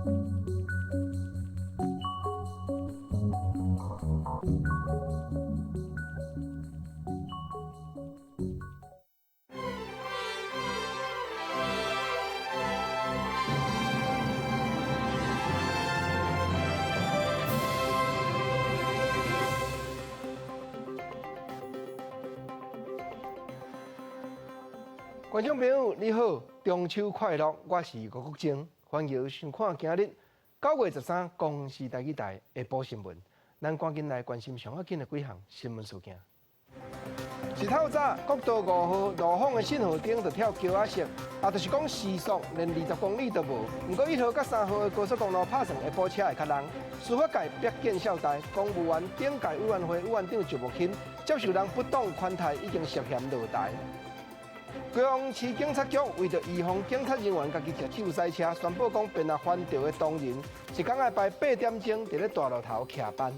观众朋友你好，中秋快乐！我是吴国正，欢迎收看今日9月13公视台语台下晡新闻。咱赶紧来关心上要紧的几项新闻事件。一透早，国道5号路坊的信号灯就跳桥仔色，就是讲时速连20公里都无。不过1号甲3号的高速公路拍算下晡车会较人。司法界逼见孝代，公务员顶届委员会委员长徐木钦接受人不当款待，已经涉嫌落台。高雄市警察局为着预防警察人员家己骑手塞车，宣布讲便犯着的当人，一天要排8点钟伫咧大路头徛班。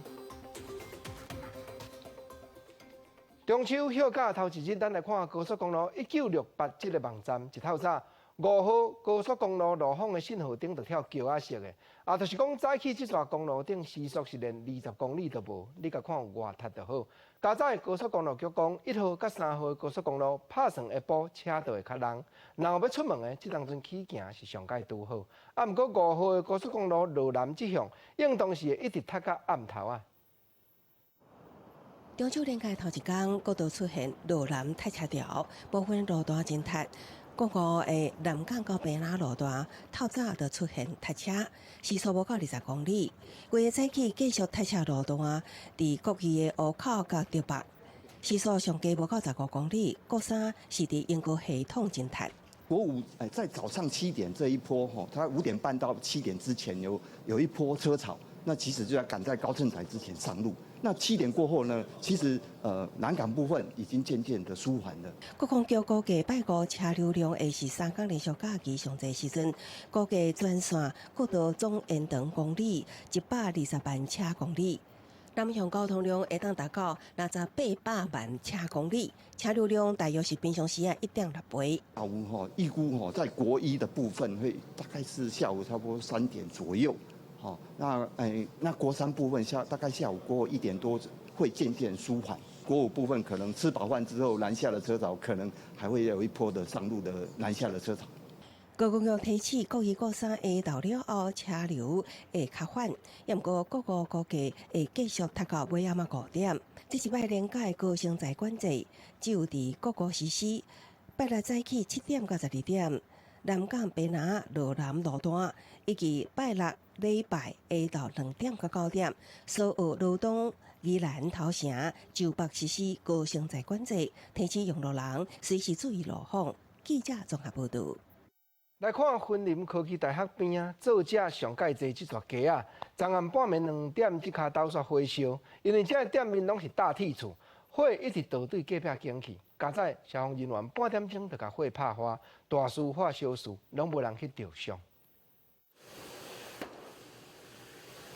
中秋休假头一日，咱来看高速公路1968这个网站，一透早5号高速公路路坊的信号灯就跳桥仔色的，就是讲早起这段公路顶时速是连20公里都无，你甲看外滩就好。加早高速公路局讲，1号甲3号高速公路拍算下晡车就会较人，然后要出门的这当阵起行是上界拄好。不过5号的高速公路路南这项，应当是会一直塞到暗头啊。中秋连假头一天，国道出现路南塞车潮，部分路段真塞。国5的南港到平南路段，透早就出现塞车，时速无到20公里。规个早起继续塞车路段，伫国2的湖口到竹北，时速上加无到15公里。国3是伫英国系统真塞。国5在早上7点这一波它5点半到7点之前有一波车潮，那其实就要赶在高乘载之前上路。那7点过后呢，其实南港部分已经渐渐的舒缓了。国光局估计拜五车流量会是3天连续假期上侪时阵，估计全线国道总延长公里120万车公里。南向交通量会当达到6800万车公里，车流量大约是平常时1.6倍。下午预估在国1的部分会大概是下午差不多3点左右。那国3部分大概下午过后1点多会渐渐舒缓。国5部分可能吃饱饭之后南下的车潮，可能还会有一波的上路的南下的车潮。高公局提醒国2、国3下到了后车流会较缓，不过国5估计会继续塞到尾暗5点。这一摆连假的高乘载管制只有伫国5实施，拜六早起7点到12点。南港平南路南路段，以及拜六礼拜下到2点到9点，所有路东、宜兰、头城、就北实施高乘载管制，提醒用路人随时注意路况。记者综合报道。来看云林科技大学边啊，造价上介济这座街啊，昨暗半暝2点即卡斗煞火烧，因为这个店面拢是大铁厝，火一直倒对隔壁景去。加在消防人员半点钟就甲火拍花，大事化小事，拢无人去着伤。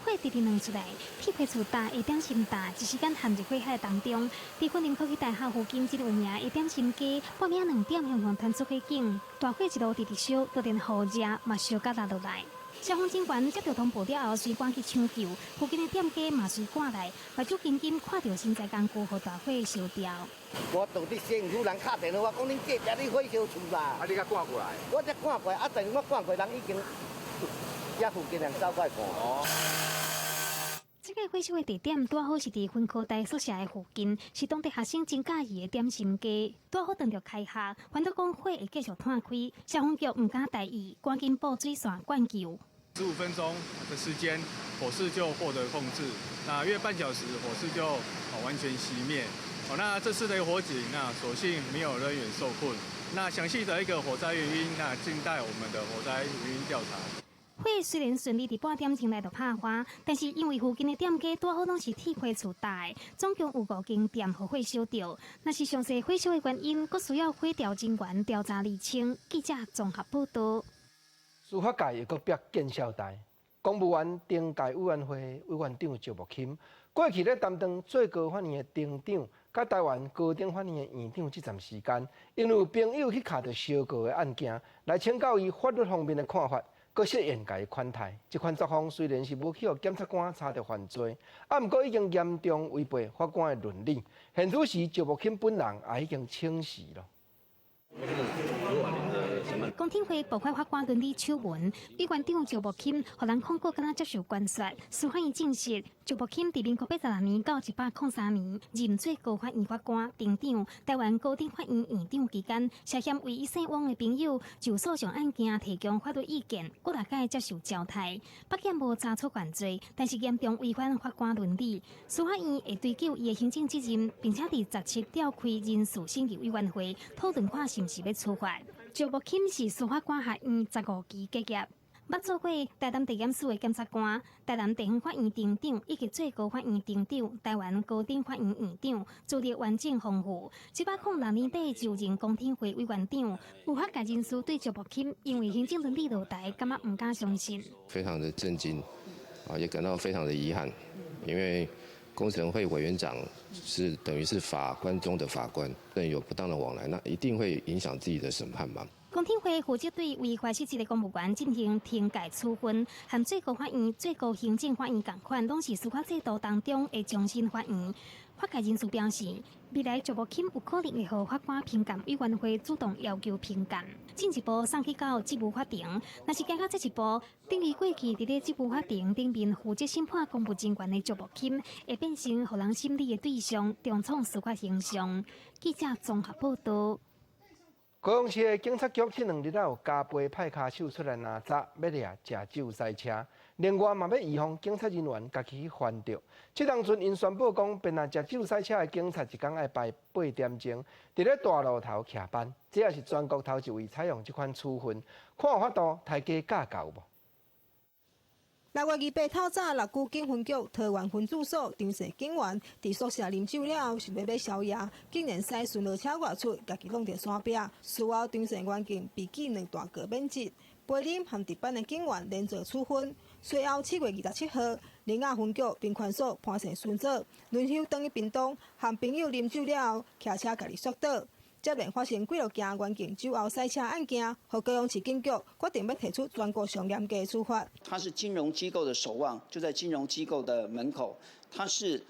火直直亮出来，铁皮厝大下点心大，一时间陷入火海当中。伫云林科技大厦附近，一个有名下点心街，半暝2点向上传出火警，大火一路直直烧，就连雨热嘛烧甲落来。消防警员接到通报了后，随赶去抢救，附近的店家嘛随赶来，业主紧紧看到新材工具和大火烧掉。我到底先有人打电话讲恁隔壁咧火烧厝啦。你甲赶过来？我才赶过来，但是我赶过来，人已经遐附近人走过来看。这个火烧的地点拄好是伫分科大宿舍的附近，是当地学生真介意的点心街。拄好等着开学，反倒讲火会继续摊开，消防局唔敢大意，赶紧布水线灌救。15分钟的时间，火势就获得控制。那约半小时，火势就完全熄灭。那这次的火警，所幸没有人员受困。那详细的一个火灾原因，静待我们的火灾原因调查。火虽然顺利伫半点钟内就拍花，但是因为附近的店家拄好拢是铁皮厝搭的，总共有5间店互火烧着。若是详细火烧的原因，佫需要火调人员调查厘清。记者综合报道。司法界又搁逼见孝代，公务员顶届委员会委员长徐木钦，过去咧担当最高法院的庭长，甲台湾高等法院的院长这段时间，因为有朋友去卡着相告的案件，来请教伊法律方面的看法。搁设严格款待。这款作风虽然是无去互检察官查到犯罪，毋过已经严重违背法官的伦理。现此时，赵木钦本人也已经请辞了。公听会爆发法官伦理丑闻，委员长赵木钦互人控告，敢若接受关说。司法院证实，赵木钦伫民国86年到103年任最高法院法官、庭长、台湾高等法院院长期间，涉嫌为伊姓汪的朋友就诉讼案件提供法律意见，各大概接受交代。北检无查出犯罪，但是严重违反法官伦理。司法院会追究伊的行政责任，并且伫17召开人事审议委员会讨论看是毋是要处罚。赵木钦是司法官学院15期结业，捌做过台南地检署的检察官、台南地方法院庭长以及最高法院庭长、台湾高等法院院长，资历完整丰富。1806年底就任公听会委员长，有法界人士对赵木钦因为行政伦理落台，感觉唔敢相信，非常的震惊，也感到非常的遗憾，因为工程会委员长是等于是法官中的法官，有不当的往来，那一定会影响自己的审判嘛。公听会负责对违法失职的公务员进行停改处分，和最高法院、最高行政法院同款，拢是司法制度当中的终审法院。法界人士表示，未来赵木钦有可能会向法官评鉴委员会主动要求评鉴，进一步送去到职务法庭。若是行到这一步，等于过去伫咧职务法庭顶面负责审判公务人员的赵木钦，会变成互人心理的对象，重创司法形象。记者综合报道。高雄市的警察局这2日有加倍派卡手出来拿闸，要掠食酒赛车。另外嘛要预防警察人员家己去翻着。这当阵因宣布讲，便拿食酒赛车的警察一天要排8点钟，伫咧大路头徛班。这也是全国头一位采用这款处分，看有法度抬价价够无6月28透早，六股警分局桃园分驻所张姓警员伫宿舍啉酒了后，想要买宵夜，竟然驶顺路车外出，家己弄着山壁。事后张姓员警被记2大个免职，陪饮和值班的警员连做处分。随后7月27号，林雅分局并看守潘姓孙子轮休回去屏东，和朋友啉酒了后，骑车家己摔倒。接连发生几落件员警酒后赛车案件，和高雄市警局决定要提出全国上严格的处罚。他是金融机构的守望，就在金融机构的门口。他是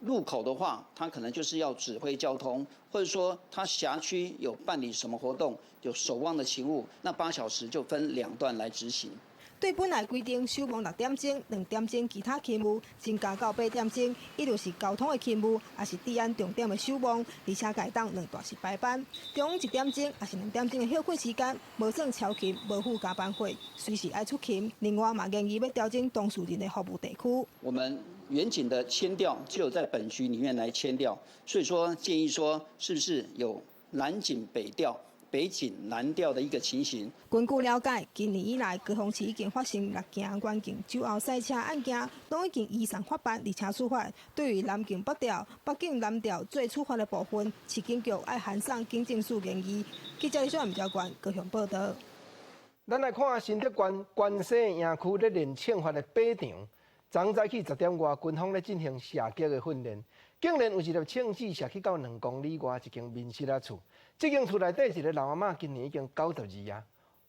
入口的话，他可能就是要指挥交通，或者说他辖区有办理什么活动，有守望的勤务，那8小时就分2段来执行。对本来规定守望6点钟、2点钟其他勤务，增加到8点钟，伊就是交通的勤务，也是治安重点的守望，而且该当2大时排班，中午1点钟也是2点钟的休困时间，无算超勤，无附加班费，随时爱出勤。另外嘛，建议要调整当事人的服务地区。我们远景的迁调只有在本局里面来迁调，所以说建议说，是不是有南景北调？北景南调的一个情形。根据了解，今年以来，高雄市已经发生6件员警酒后赛车案件，拢已经移送法办而且处罚。对于南警北调、北警南调最处罚的部分，市警局爱函送警政署建议。记者李小燕、赵冠高雄报道。咱来看新竹县关西营区咧练枪法的靶场，昨早起10点外，军方咧进行射击的训练，竟然有一粒枪子射去到2公里外一间民室仔厝。这间厝内底一个老阿嬷，今年已经92啊，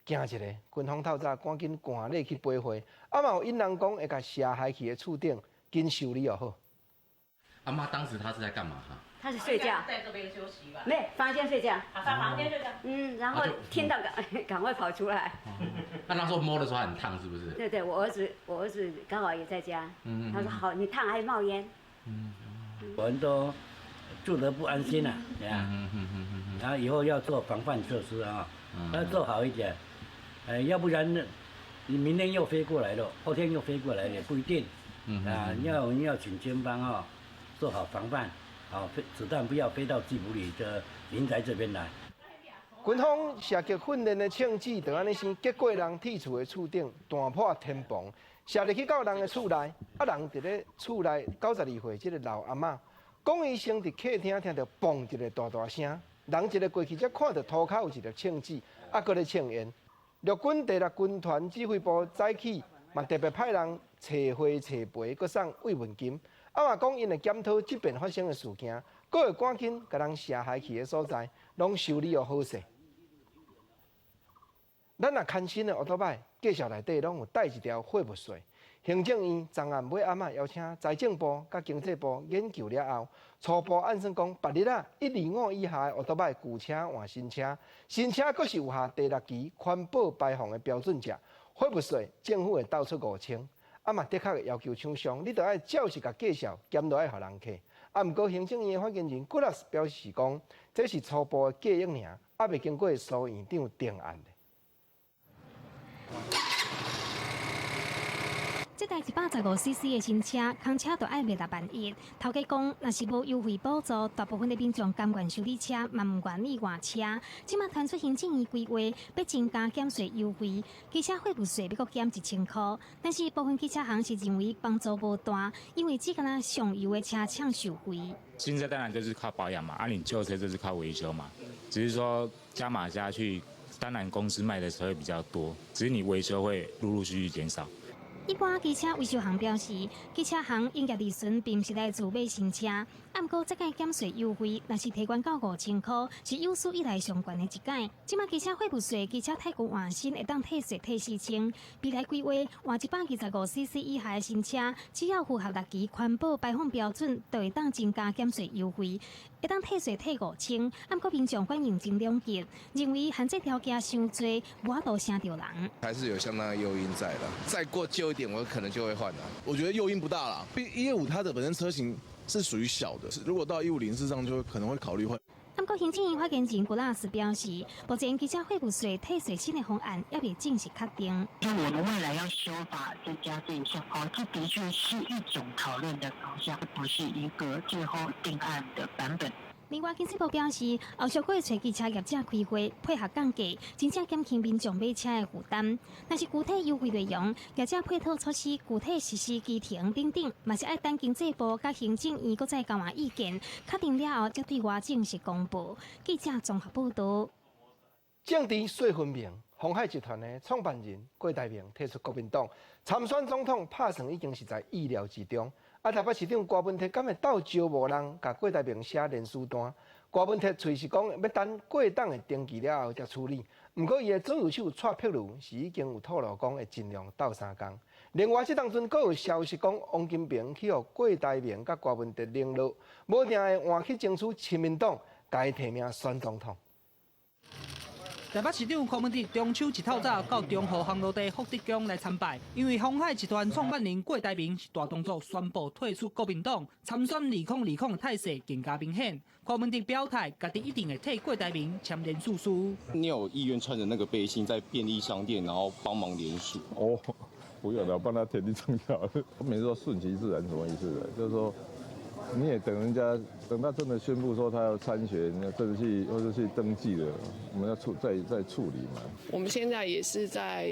惊一个，军方透早赶紧赶来去陪会，嘛有因人讲会甲射害去的厝顶紧修理就好。阿妈当时她是在干嘛哈？她是睡觉，在这边休息吧。没房间睡觉，在房间睡觉。然后听到赶快跑出来。那时候摸的时候很烫，是不是？对，我儿子刚好也在家。他说好，你烫还冒烟。我们都住得不安心了，对呀。然后以后要做防范措施啊，要做好一点。要不然你明天又飞过来了，后天又飞过来也不一定。要请军方啊，做好防范，啊，子弹不要飞到吉普里的民宅这边来。军方射击训练的枪支就安尼先击过人铁厝的厝顶，弹破天棚，射入去到人的厝内，人伫咧厝内92岁这个老阿嬷，讲伊先伫客厅听到嘣一个大声。人一个过去才看到涂骹有一粒枪子，搁咧呛烟。陆军第6军团指挥部早起嘛特别派人找花找培，搁送慰问金。嘛讲因会检讨即边发生的事件，搁会赶紧甲人射害去的所在，拢修理好势。咱若看新的奥多拜，介绍内底拢有带一条货物税。行政院昨暗尾暗邀请财政部甲经济部研究了后，初步按算讲，8日125以下的奥多拜旧车换新车，新车阁是有下第6期环保排放的标准值，货物税政府会倒出5000。嘛的确会要求厂商，你着爱照实甲介绍，兼着爱互人客。毋过行政院的发言人古拉斯表示讲，这是初步的计议尔，未经过苏院长定案的。这台115cc 的新车，空车就要卖6万1。头家讲，若是无优惠补助，大部分的民众甘愿修理车，嘛唔愿意换车。即马传出行政院规划要增加减税优惠，机车货物税要搁减1000块。但是部分汽车行是认为帮助无大，因为只敢上游的车抢受惠。新车当然就是靠保养嘛，你旧车就是靠维修嘛。只是说加码下去，当然公司卖的车会比较多，只是你维修会陆陆续续减少。一般机车维修行表示，机车行营业利润并不是来自买新车，不过这届减税优惠，若是提悬到5000块，是有史以来上悬的一届。即马机车货物税，机车太旧换新会当退税退4000。未来规划换125cc 以下的新车，只要符合6期环保排放标准，就会当增加减税优惠，会当退税退5000。不过民众反应真两极，认为限这条件伤多，无法度省着人。还是有相当的诱因在的，再过旧一点，我可能就会换了。我觉得诱因不大啦，125它的本身车型是属于小的，如果到150事实上就可能会考虑换。不过行政院发言人古拉斯表示，目前机车货物税退税新的方案也未正式确定。就我们未来要修法增加这一项，这的确是一种讨论的方向，不是一个最后定案的版本。另外，经济部表示，后续会找汽车业者开会，配合降价，真正减轻民众买车的负担。但是具体优惠内容、业者配套措施、具体实施机程等等，嘛是爱等经济部甲行政院再交换意见，确定了后才对外正式公布。记者综合报道。政治水分明，鸿海集团的创办人郭台铭退出国民党参选总统，拍算已经是在意料之中。台北市长郭文哲敢会斗招募人，甲郭台铭写联署单。郭文哲随是讲要等过党的登记了后才处理。不过伊的左右手蔡碧如是已经有透露讲会尽量斗3天。另外，这当阵阁有消息讲，王金平去互郭台铭甲郭文哲联络，无定会换去争取亲民党，甲伊提名选总统。台北市长柯文哲中秋一透早到中和航路地福德宫来参拜，因为鸿海集团创办人郭台铭是大动作宣布退出国民党，参选2020的态势更加明显。柯文哲表态，家己一定会替郭台铭签联署书。你有意愿穿着那个背心在便利商店，然后帮忙联署？哦，不用了，帮他填进政条。我每次说顺其自然，什么意思呢？就是说。你也等人家，等他真的宣布说他要参选，正式或者去登记了，我们要再处理嘛。我们现在也是在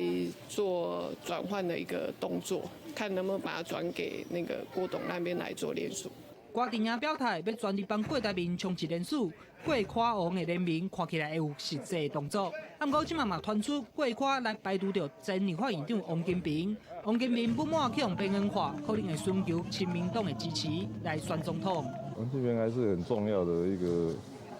做转换的一个动作，看能不能把它转给那个郭董那边来做联署。郭台铭表态要全力帮郭台铭冲击联署，郭跨王的联名看起来会有实际的动作。不过今嘛传出郭跨来排除掉前立法院长王金平，王金平不满去用边缘化，可能会寻求亲民党的支持来选总统。王金平还是很重要的一个，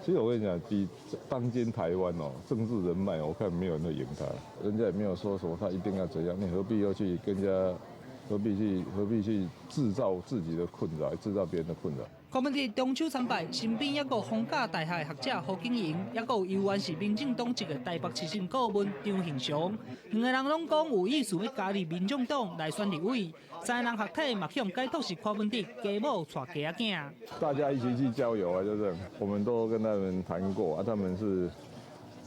其实我跟你讲，比当今台湾政治人脉，我看没有人会赢他，人家也没有说什么他一定要怎样，你何必要去跟人家？何必去制造自己的困扰，制造别人的困扰？柯文哲中秋参拜，身边也有逢甲大学的学者何景莹，也有由原是民进党籍的台北市政顾问张庆祥，两个人拢讲有意思要加入民众党来选立委。三个人学体嘛向解读是柯文哲家母带家囝。大家一起去郊游啊，就是我们都跟他们谈过啊，他们是。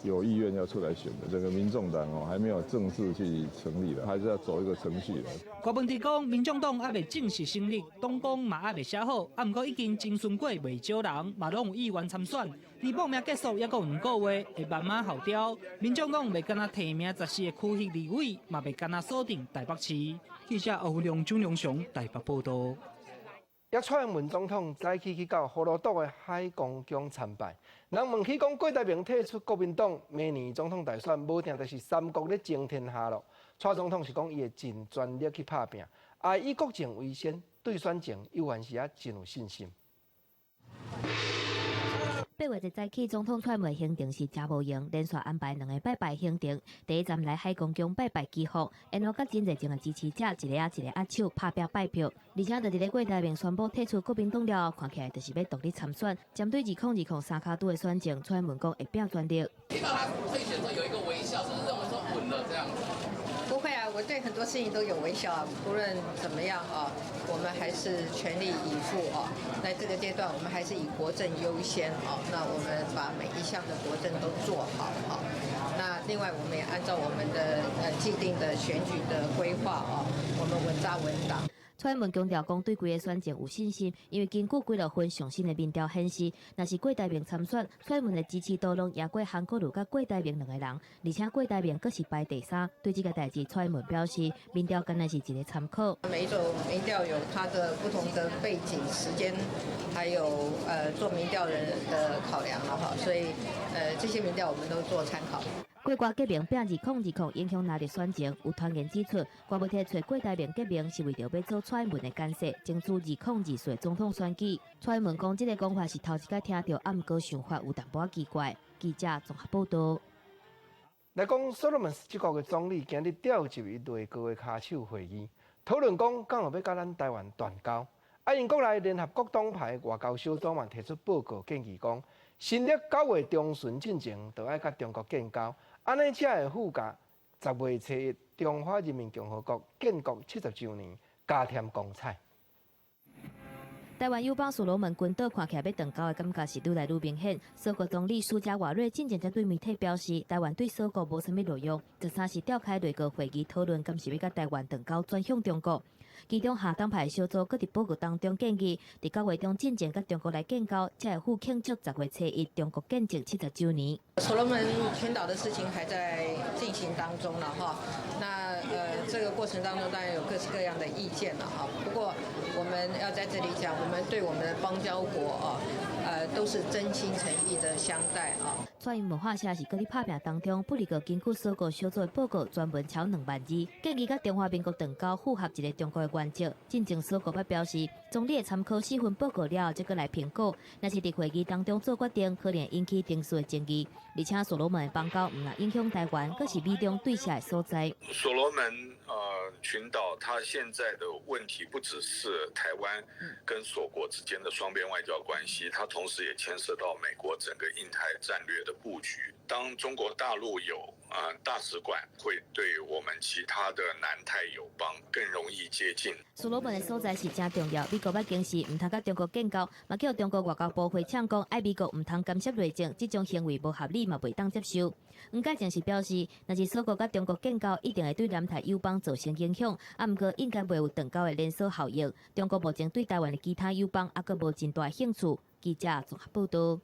有意愿要出来选的，这个民众党还没有正式去成立的，还是要走一个程序的。柯文哲讲，民众党还未正式成立，党纲嘛还未写好，不过已经征询过未少人，嘛拢有意愿参选。离报名结束也阁有2个月，会慢慢后调。民众党未敢若提名14个区域立委，嘛未敢若锁定台北市。记者欧良、钟良雄台北报道。也蔡英文总统早起去到葫芦岛的海公宫参拜，人问起讲郭台铭退出国民党，明年总统大选无定就是三国咧争天下咯。蔡总统是讲伊会尽全力去拍拼，以国政为先，对选情有还是真有信心。8月1早起，总统蔡英文行程是真无闲，连续安排2个拜拜行程。第一站来海公宫拜拜祈福，然后甲真侪种的支持者一个握手拍表拜票，而且就伫咧郭台铭宣布退出国民党了，看起来就是要独立参选。针对2023卡都的选情，蔡英文讲会拼全力。听到他退选的时候有一个微笑，是不是认为说稳了这样？不会啊，我对很多事情都有微笑啊，不论怎么样啊，我们还是全力以赴啊。在这个阶段，我们还是以国政优先啊。那我们把每一项的国政都做好啊。那另外，我们也按照我们的既定的选举的规划啊，我们稳扎稳打。蔡英文强调讲对规个选情有信心，因为经过几落份上新的民调显示，若是郭台铭参选，蔡英文的支持度拢压过韩国瑜甲郭台铭2个人，而且郭台铭阁是排第3。对这个代志，蔡英文表示，民调敢若是一个参考。每一种民调有它的不同的背景、时间，还有做民调人的考量了哈，所以这些民调我们都做参考。郭瓜革命拼2020影响哪日选情，有传言指出，郭要提出郭台铭革命是为着要做蔡英文的干涉，争取2024总统选举。蔡英文讲这个讲法是头一摆听到，毋过想法有淡薄奇怪。记者综合报道。来讲，所罗门斯这个月总理今日调集一类高的骹手会议，讨论讲敢有要甲咱台湾断交。英国内联合国党派外交小组嘛提出报告建议讲，新历9月中旬进前，就要甲中国建交。安尼才会附加10月初中华人民共和国建国70周年，加添光彩。台湾友邦所罗门群岛看起来要断交的感觉是愈来愈明显。苏国总理苏加瓦瑞进前才对媒体表示，台湾对苏国无啥物路用，13是召开内阁会议讨论，敢是要甲台湾断交转向中国。其中下党派小组搁伫报告当中建议，伫9月中进前甲中国来建交，才会赴庆祝10月初1中国建政70周年。所罗门群岛的事情还在进行当中了哈，那这个过程当中当然有各式各样的意见了哈，不过我们要在这里讲，我们对我们的邦交国啊，都是真心诚意的相待啊。蔡英文话下是搁伫拍拼当中，不离个根据苏国小组的报告，专门超2万字，建议甲中华民国断交，符合一个中国的原则。进前苏国表示，总理会参考4份报告了，再搁来评估。若是伫会议当中做决定，可能引起定数的争议。而且所罗门的邦交唔若影响台湾，阁是美中对下的所在。所罗门群岛，它现在的问题不只是台湾跟所国之间的双边外交关系，它同时也牵涉到美国整个印太战略的布局。当中国大陆有大使馆，会对我们其他的南太友邦更容易接近。所罗门的所在是真重要，美国要警示唔通甲中国建交，嘛叫中国外交部回呛讲，爱美国唔通干涉内政，这种行为无合理，嘛袂当接受。黄介正是表示，若是苏国甲中国建交，一定会对南台友邦造成影响，毋过应该袂有断交的连锁效应。中国目前对台湾的其他友邦还阁无真大兴趣。记者综合报道。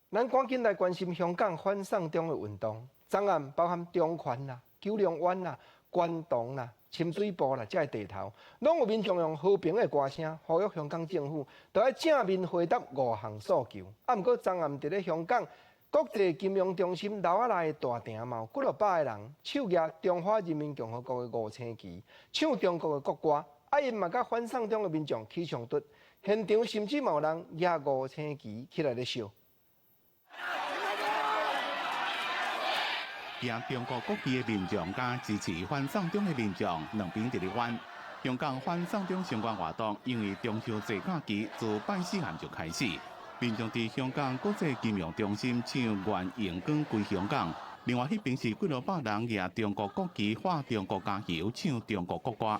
咱赶紧来关心香港反送中的运动，昨暗包含中环啦、九龙湾啦、关洞啦、深水埗啦，这地头，拢有民众用和平的歌声呼吁香港政府，都要正面回答5项诉求。毋过昨暗伫咧香港国际金融中心楼仔内的大厅嘛，有几落百个人手举中华人民共和国的5星旗，唱中国的国歌。因嘛甲反送中的民众起冲突，现场甚至嘛有人举5星旗起来咧笑。举中国国旗的民众甲支持反送中的民众两边伫咧玩。香港反送中相关活动因为中秋节假期自拜4暗就开始，民众伫香港国际金融中心唱愿阳光归香港。另外，迄边是几落百人举中国国旗、画中国加油、唱中国国歌。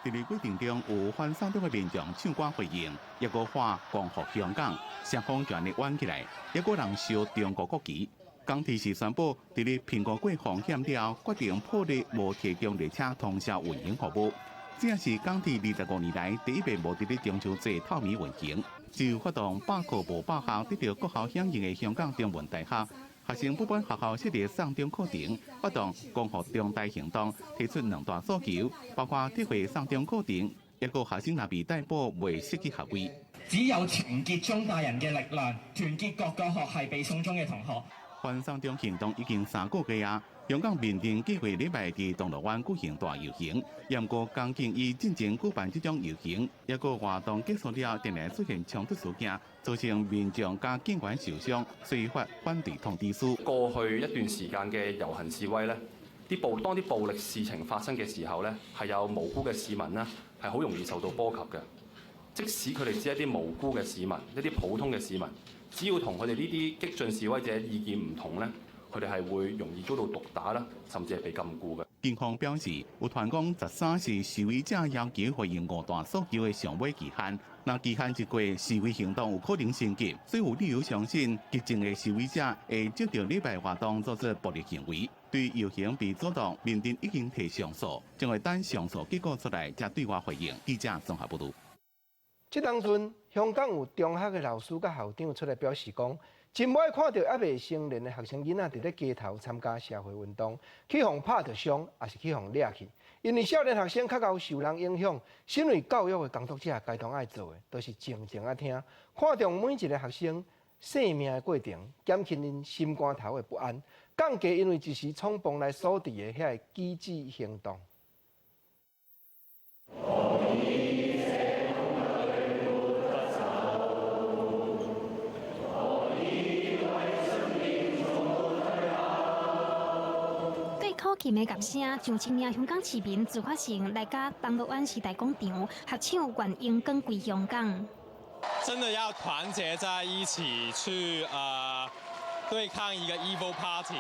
伫咧过程中，有反送中的民众唱歌回应，也个画光复香港，双方全力挽起来，也个人烧中国国旗。港铁是宣布，伫咧苹果过风险了，决定破例无提供列车通宵运营服务。这也是港铁25年来第一遍无伫咧中秋节透明运行。就发动罢课无罢校，得到国校响应的香港中文大学。学生不满学校设立送中课程，发动光复中大行动，提出2大诉求，包括撤回送中课程，一个学生若被逮捕未涉及合规。只有團結中大人嘅力量，團結各個學系被送中嘅同學。反送中行动已经3个月啊。香港民政计划礼拜伫铜锣湾举行大游行，不过港警以进前举办这种游行，一个活动结束了，突然出现冲突事件，造成民众加警员受傷，遂發反對通知書。過去一段時間嘅遊行示威咧，當啲暴力事情發生嘅時候咧，係有無辜嘅市民咧係好容易受到波及嘅。即使佢哋只係一啲無辜嘅市民，一啲普通嘅市民，只要同佢哋呢啲激進示威者意見唔同咧。佢哋係會容易遭到毒打啦，甚至係被禁錮嘅。警方表示，有傳講13是示威者要求回應5大訴求嘅上尾期限，若期限一過，示威行動有可能升級，所以有理由相信激進嘅示威者會藉着禮拜活動做出暴力行為。對遊行被阻擋，民政已經提上訴，將會等上訴結果出來才對外回應。記者綜合報道。這當陣，香港有中學嘅老師甲校長出來表示講。真唔愛看到還未成年的學生囡仔伫咧街頭參加社會運動，去互拍着傷，也是去互掠去。因為少年學生較較受人影響，身為教育的工作者，該當愛做的，都是靜靜啊聽，看重每一個學生生命的過程，減輕因心肝頭的不安，降低因為一時衝動來所致的遐個機智行動。考勤的樂聲，上千名香港市民自發性來甲銅鑼灣時代廣場合唱《願榮光歸香港》。真的要團結在一起去對抗一個 evil party。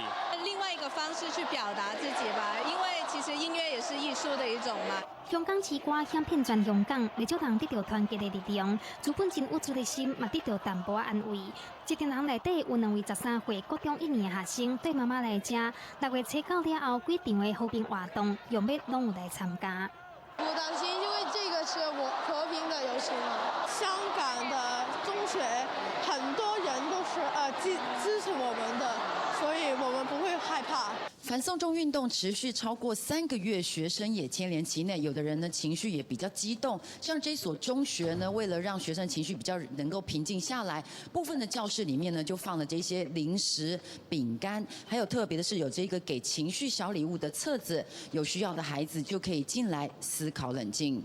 另外一個方式去表達自己吧，因為其實音樂也是藝術的一種嘛。香港之歌響遍全香港，未少人得到團結的力量，自本真無助的心嘛得到淡薄安慰。一群人內底有2位13歲高中1年的學生，對媽媽來講，6月初9了後，幾場的和平活動，用咩攏有來參加。不擔心，因為這個是我和平的遊行嘛。香港的中學很多人都是支持我們的，所以我們不會害怕。反送中運動持續超過3個月，學生也牽連其內，有的人呢情緒也比較激動。像這所中學呢，為了讓學生情緒比較能夠平靜下來，部分的教室裡面呢就放了這些零食、餅乾，還有特別的是有這個給情緒小禮物的冊子，有需要的孩子就可以進來思考冷靜。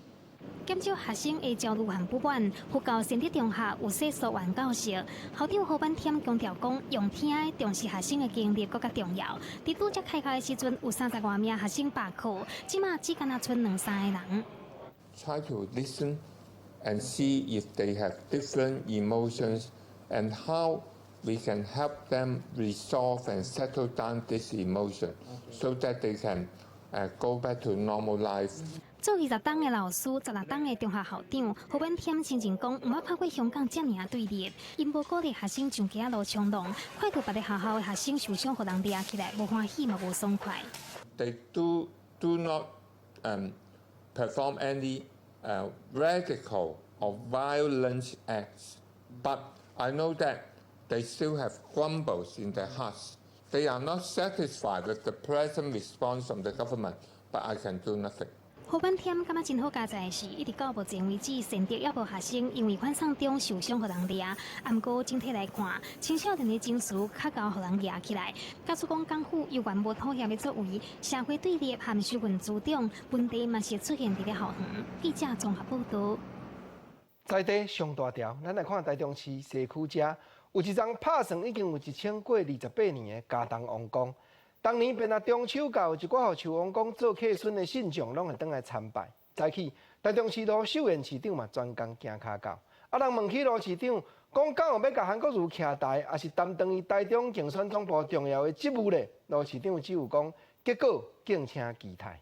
減少學生的焦慮和不滿，佛教先德中學有細數原教授校長何văn添強調講，用聽的重視學生的經歷更加重要。在拄則開學的時陣，有30多名學生罷課，即馬只敢若剩2-3個人。Try to listen and see if they have different emotions and how we can help them resolve and settle down this emotion, so that they can go back to normal life. 做20檔的老師，16檔的中學校長，何văn添親情講，唔捌拍過香港這樣的對立，因無鼓勵學生上街路衝動，看到別個學校的學生受傷，互人抓起來，無歡喜嘛無爽快。They do not perform any radical or violent acts, but I know that they still have grumbles in their hearts. They are not satisfied with the present response from the government, but I can do nothing. 何văn添感覺真好加在的是，一直到目前為止，善德也無學生因為反送中受傷，互人抓。不過整體來看，青少年的情緒較高，互人抓起來。假使講港府有原無妥協的作為，社會對立和社會主張，問題嘛是出現佇咧校園。記者綜合報道。在地上大條，咱來看台中市西區遮，有一樁拍算已經有1000過28年的家當王公。當年便中秋到，一寡互樹王公做客孫的信眾，攏會轉來參拜。早起，台中市路秀燕市長嘛專工行腳到，人問起羅市長，講敢有要甲韓國瑜徛台，還是擔當伊台中競選總部重要的職務咧？羅市長只有講，結果敬請期待。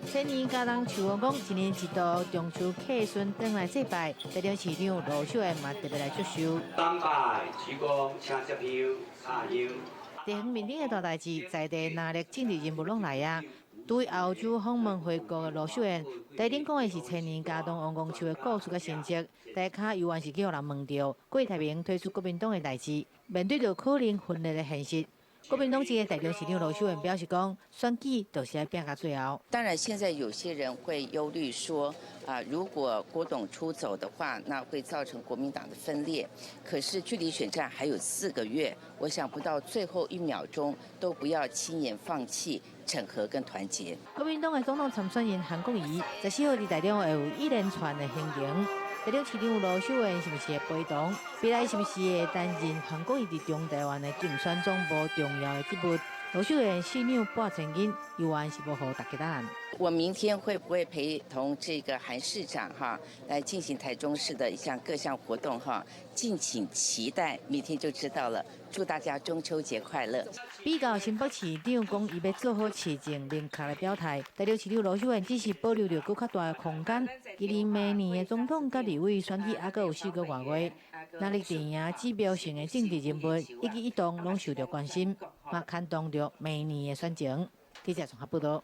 青年家當樹王公一年一度中秋客孫轉來祭拜，台中市長羅秀燕嘛特別來祝壽。當拜曙光，請接香插香。地方面頂的大代誌，在地哪力政治人物攏來啊！對歐洲訪問回國的羅秀燕，台頂講的是青年家當王公樹的故事甲成績，大卡有關是叫人問到郭台銘退出國民黨的代誌，面對着可能分裂的現實，国民党籍的台中市长罗秀燕表示讲，选举就是要拼到最后。当然，现在有些人会忧虑说，如果郭董出走的话，那会造成国民党的分裂。可是距离选战还有4个月，我想不到最后1秒钟都不要轻言放弃整合跟团结。国民党的总统参选人韩国瑜14号在台中会有一连串的行程。台中市长罗秀燕是不是会陪同？未来是不是会担任韩国瑜在中台湾的竞选总部重要的职务？罗秀燕市长8000人，有关是不好大家答案。我明天会不会陪同这个韩市长来进行台中市的各项活动敬请期待，明天就知道了。祝大家中秋节快乐！比较新北市长讲，伊要做好市政明确的表态。台中市长罗秀燕只是保留着更较大的空间，距离明年的总统甲立委选举还阁有4个多月，哪里电影指标性的政治人物一举一动拢受到关心，嘛牵动着明年的选情。记者综合报道。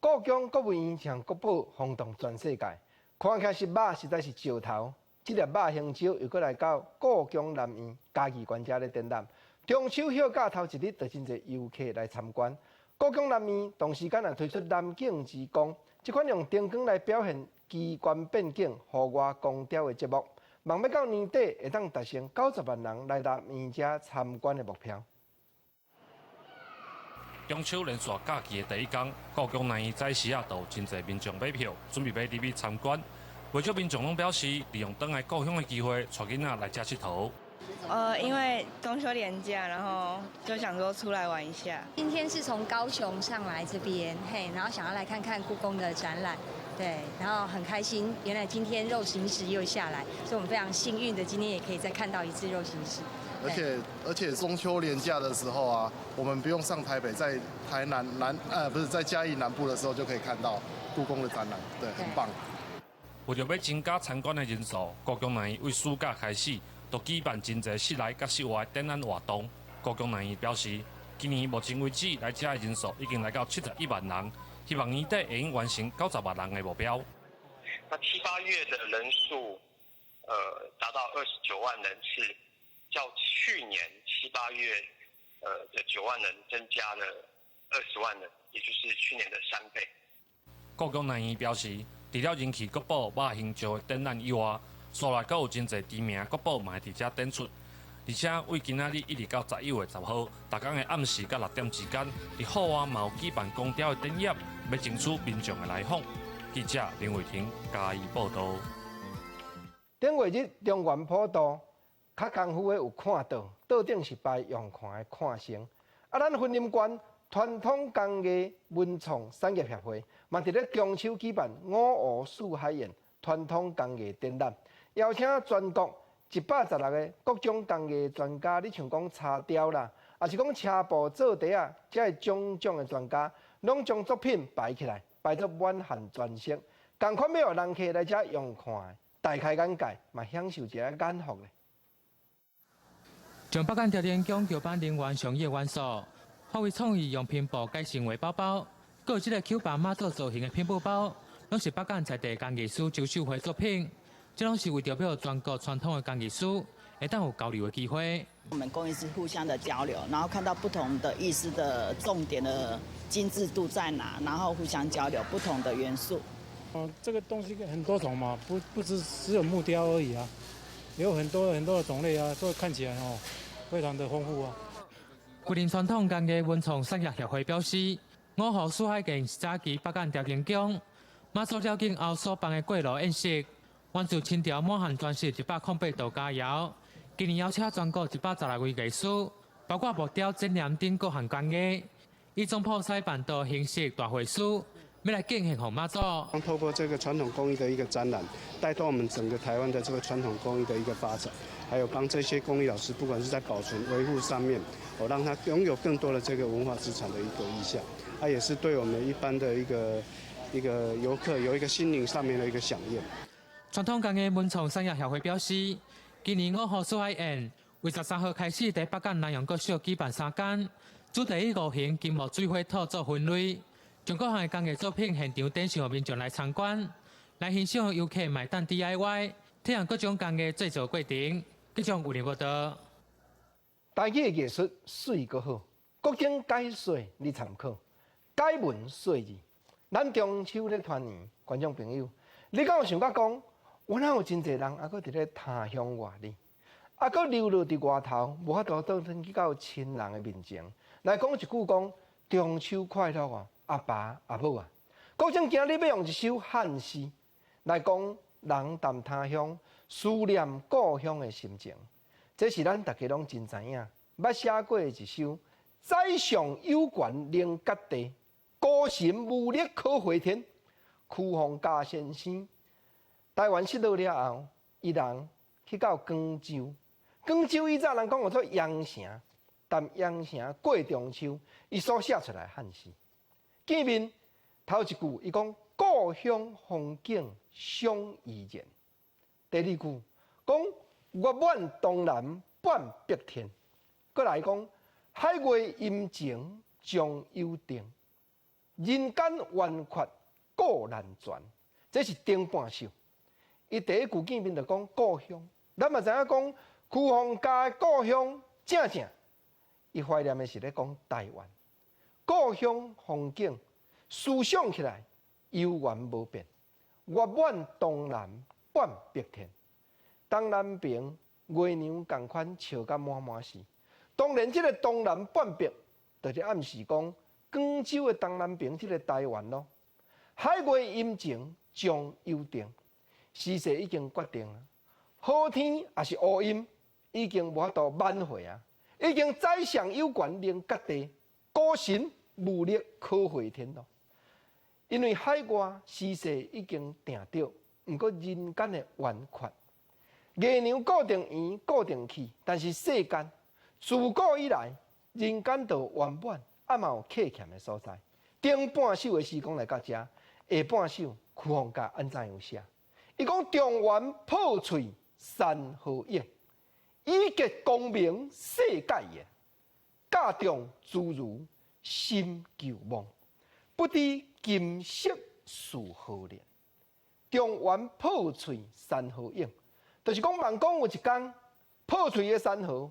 故宫国务院向国宝轰动全世界，看起来是肉实在是石头。这粒肉香蕉又搁来到故宫南院嘉义馆遮咧展览。中秋休假头一日，就真侪游客来参观。故宫南院同时间也推出南境之光，这款用灯光来表现奇观变景、户外光雕的节目，望要到年底会当达成90万人来南院遮参观的目标。中秋连续假期的第一天，故宫南院在时下都真侪民众买票，准备要入去参观。为咗民众拢表示，利用回来故乡的机会，带囡仔来遮佚佗。因为中秋连假，然后就想说出来玩一下。今天是从高雄上来这边，然后想要来看看故宫的展览，对，然后很开心。原来今天肉形石又下来，所以我们非常幸运的，今天也可以再看到一次肉形石。而且中秋连假的时候啊，我们不用上台北，在台南在嘉义南部的时候就可以看到故宫的展览，对，很棒。为了要增加参观的人数，故宫南院为暑假开始，就举办真侪室内甲室外展览活动。故宫南院表示，今年目前为止来遮的人数已经来到71万人，希望年底会用完成90万人的目标。那7、8月的人数，达到29万人次，较去年7、8月的9万人增加了20万人，也就是去年的3倍。故宫南院表示，除了人气国宝肉香蕉的展览以外，所内阁有真侪知名国宝嘛会伫遮展出，而且为今仔日一直到11月10号，逐天的暗时甲6点之间，伫户外嘛有举办光雕的展演，要争取民众的来访。记者林伟霆嘉义报道。顶月日中原普渡，较功夫的有看道，道顶是摆用看的看星。咱云林县传统工艺文创产业协会嘛伫咧中秋举办五湖四海宴传统工艺展览，邀请全国116个各种工艺专家，你像讲茶雕啦，也是讲车布做茶啊，这些种种的专家，拢将作品摆起来，摆作满汉全席，同款要让人客来遮用看的，大开眼界，嘛享受一下眼福咧。将北港条电宫桥板人员上业元素，化为创意用拼布改成为包包，还有这个 Q 版马祖造型的拼布包，拢是北港在地工艺师周秀辉作品。这拢是为着要全国传统的工艺师，会当有交流的机会。我们工艺师互相的交流，然后看到不同的意思的重点的精致度在哪，然后互相交流不同的元素。这个东西很多种嘛，不只有木雕而已啊，有很多的种类啊，所以看起来非常的丰富啊。桂林传统工艺文创产业协会表示，五湖四海宴是早期北港条件宫马祖了境后所办的过路宴席。完成清朝满汉全席108道佳肴，今年邀请全国116位艺师，包括木雕、剪黏等各项工艺，以总铺塞办道形式大会师，要来敬献给妈祖。透过这个传统工艺的一个展览，带动我们整个台湾的这个传统工艺的一个发展，还有帮这些工艺老师，不管是在保存、维护上面，让他拥有更多的这个文化资产的一个意向，它也是对我们一般的一个游客有一个心灵上面的一个响应。传统工艺文创产业协会表示，今年五湖四海宴为13号开始在北港南洋国小举办3天，主题以5型金木水火土做分类，将各项工艺作品现场展示给民众来参观，来欣赏游客买单 DIY， 体验各种工艺制作过程。记者吴连报道。台语的艺术水阁好，国经解说你参考，解文说字。咱中秋咧团圆，观众朋友，你敢有想过讲，原来有真侪人还佫伫咧他乡外里，还佫流落伫外头，无法度倒转去到亲人的面前，来讲一句讲中秋快乐啊，阿爸阿母啊。国正今日要用一首汉诗来讲人谈他乡，思念故乡的心情。这是咱大家拢真知影，捌写过的一首宰相有权能割地，孤臣无力可回天。屈皇家先生，台湾失落了后，伊人去到广州。广州以早人讲叫做阳城，但阳城过中秋，伊所写出来汉诗，见面头一句伊讲故乡风景相宜人，第二句讲月满东南半壁天，搁来讲海月阴晴终有定，人间圆缺故难全。这是顶半首。伊第一句见面就讲故乡，咱嘛知影讲屈皇家的故乡正正，伊怀念的是咧讲台湾故乡风景，思想起来悠远无变。月满东南半壁天，东南边月娘共款笑甲满满是。当然，这个东南半壁，就是暗示讲广州的东南边，这个台湾咯。海月阴晴终有定，时势已经决定了。好天也是乌阴，已经无法度挽回啊！已经宰相有权能割地，孤臣无力可回天咯。因为海外时势已经定着，毋过人间的圆缺。月娘固定圆，固定去，但是世间自古以来，人间就圆满，也嘛有客欠的所在。顶半首的诗讲来到这，下半首屈皇家安怎样写？伊讲中原破碎山河影，以结功名世界言。家中诸如心旧梦，不知今夕是何年。中原破碎山河影，就是讲望讲有一天破碎的山河，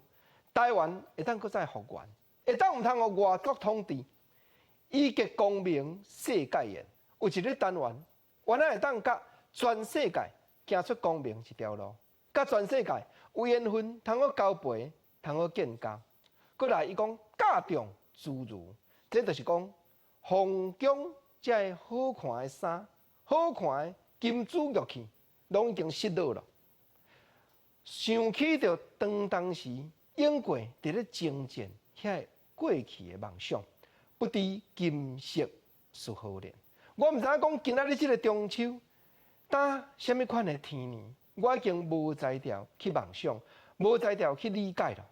台湾会当搁再复原，会当毋通互外国统治。以结功名世界言，有一日单元，原来会当甲全世界行出光明一条路，甲全世界有缘分，通好交陪，通好建交。过来伊讲家中诸如，这就是讲皇宫这好看的衫、好看的金珠玉器，拢已经失落了。想起着当时英国伫咧征战遐过去的梦想，不知今夕是何年。我毋知影讲今仔日即个中秋，打什么款的天年，我已经无才调去梦想，无才调去理解了。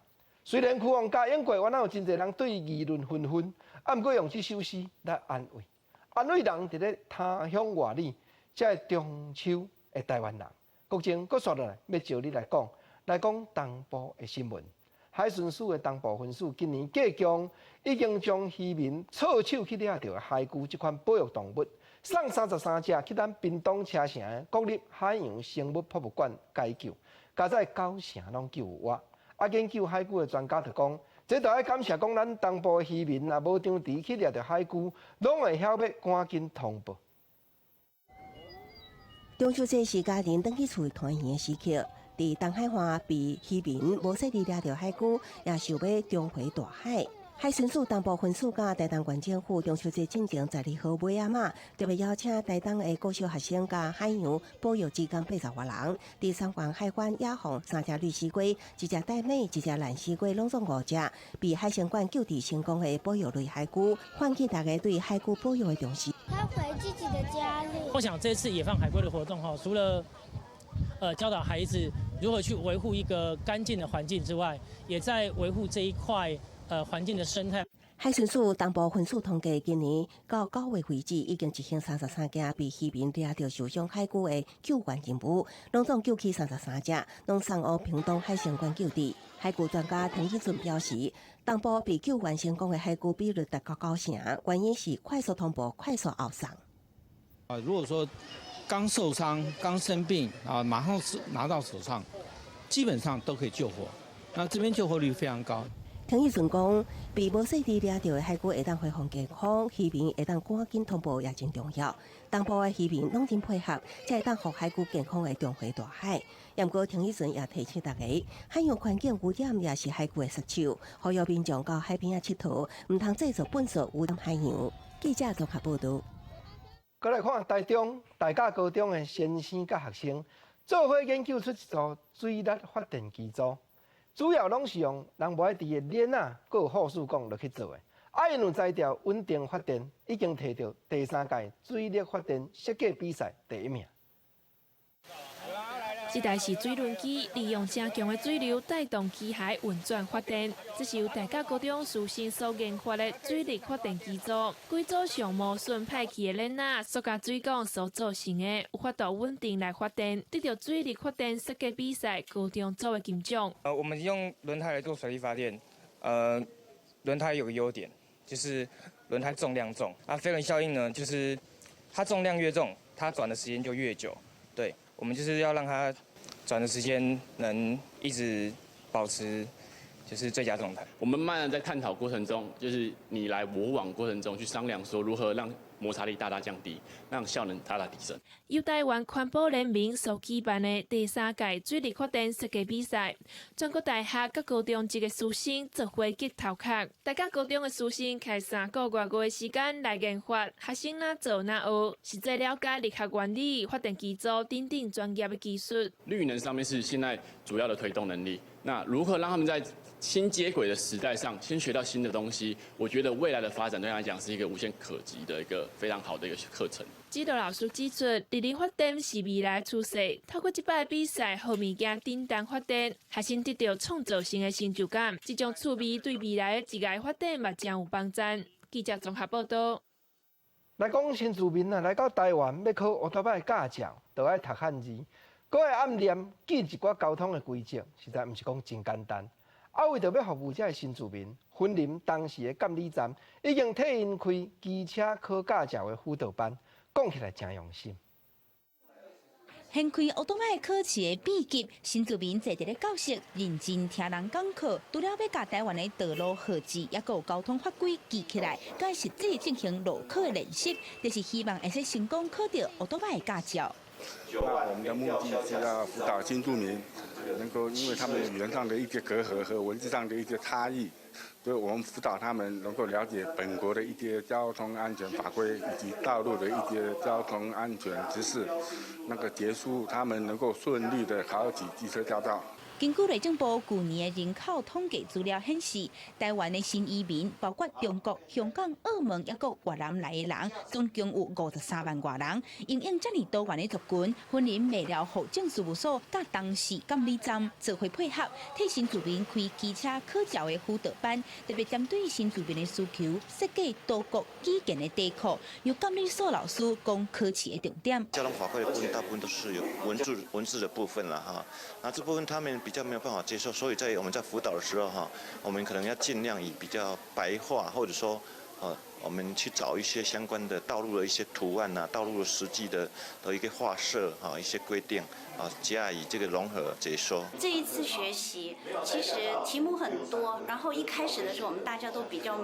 虽然屈皇家英国原来有真侪人对伊议论纷纷，啊，毋过用这首诗来安慰人伫咧他乡外里，这中秋的台湾人。国政阁刷落来，要招你来讲东部的新闻。海巡署的东部分署今年过江已经将渔民错手去掠到的海龟这款保育动物，送33只去咱屏东车城的国立海洋生物博物馆解救，加在9成拢救有活。啊，研究海龟的专家就讲，这就要感谢讲咱东部的渔民啊，无张持去掠到海龟，拢会晓要赶紧通报。中秋节是家庭登去厝团圆的时刻。伫东海岸被渔民无说地掠到海龟，也想要重回大海。海巡署东部分署甲台东县政府中秋节进前12号尾仔嘛，特别邀请台东的国小学生甲海洋保育志工80多人，伫三环海馆野放3只绿丝龟、1只带尾、1只蓝丝龟，拢总5只，被海生馆救治成功的保育类海龟，唤起大家对海龟保育的重视。他回自己的家里。我想这次野放海龟的活动除了教导孩子如何去维护一个干净的环境之外，也在维护这一块环境的生态。海巡署东部分署统计，今年到9月为止，已经执行33件被渔民掠到受伤海龟的救援任务，拢总救起33只，拢送往屏东海生馆救治。海龟专家唐义顺表示，东部被救援成功的海龟比率达到9成，原因是快速通报、快速后送。如果说刚受伤、刚生病啊，马上拿到手上，基本上都可以救活。那这边救活率非常高。陈义顺讲，被无细致抓到的海龟会当恢复健康，渔民会当赶紧通报也真重要。东部的渔民拢真配合，才会当互海龟健康的重回大海。不过陈义顺也提醒大家，海洋环境污染也是海龟的杀手，呼吁民众到海边啊佚佗，唔通制造粪扫污染海洋。记者综合报道。再来看台中大甲高中的先生甲学生做伙研究出一组水力发电机组。主要拢是用人无爱伫的链啊，佮有护树管落去做的。因有材料稳定发电，已经摕到第3届水力发电设计比赛第1名。这台是水轮机，利用正强的水流带动机械运转发电。这是由大甲高中师生所研发的水力发电机组。几组项目顺派去的链啊，塑胶水管所造成的，有法度稳定来发电，得到水力发电设计比赛高中组的金奖。我们用轮胎来做水力发电，轮胎有个优点就是轮胎重量重，飞轮效应呢，就是它重量越重，它转的时间就越久。对。我们就是要让它转的时间能一直保持就是最佳状态。我们慢慢在探讨过程中，就是你来我往过程中去商量说如何让摩擦力大大降低，让效能大大提升。由台湾环保联盟所举办的第3届水力发电设计比赛，全国大学甲高中级的师生做伙结头壳。大家高中的师生开3个月的时间来研发，学生哪做哪学，实际了解力学原理、发电机组等等专业的技术。绿能上面是现在主要的推动能力，那如何让他们在新接轨的时代上，先学到新的东西，我觉得未来的发展对他来讲是一个无限可及的一个非常好的一个课程。指导老师指出，力发电是未来趋势。透过这摆比赛，好物件叮当发电，学生得到创造性的成就感。这种趣味对未来的职业发电嘛将有帮助。记者综合报道。来讲新住民啊，来到台湾要考奥多摆驾照，就要读汉字，搁要暗念记一寡交通的规则，实在毋是讲真简单。为着要服务这些新住民，云林当时的监理站已经替因开机车考驾照的辅导班，讲起来真用心。掀开奥多麦考试的秘籍，新住民坐伫咧教室认真听人讲课，除了要教台湾的道路号志，也有交通法规记起来，甲实际进行路考的练习，就是希望会使成功考到奥多麦的驾照。那我们的目的是要辅导新住民能够，因为他们语言上的一些隔阂和文字上的一些差异，所以我们辅导他们能够了解本国的一些交通安全法规以及道路的一些交通安全知识，那个结束他们能够顺利的考取机车驾照。根据内政部去年的人口统计资料显示，台湾的新移民，包括中国、香港、澳门，也有越南来的人，总共有53万多人。因应这么多元的族群，云林未了户政事务所甲当时监理站做伙配合，替新住民开机车考照的辅导班，特别针对新住民的需求，设计多国语言的题库，由监理所老师讲考试的重点。交通法规的部分大部分都是有文字的部分了哈，那这部分他们比较没有办法接受，所以我们在辅导的时候哈，我们可能要尽量以比较白话，或者说我们去找一些相关的道路的一些图案啊，道路的实际的一个画设啊，一些规定啊，加以这个融合解说。这一次学习其实题目很多，然后一开始的时候我们大家都比较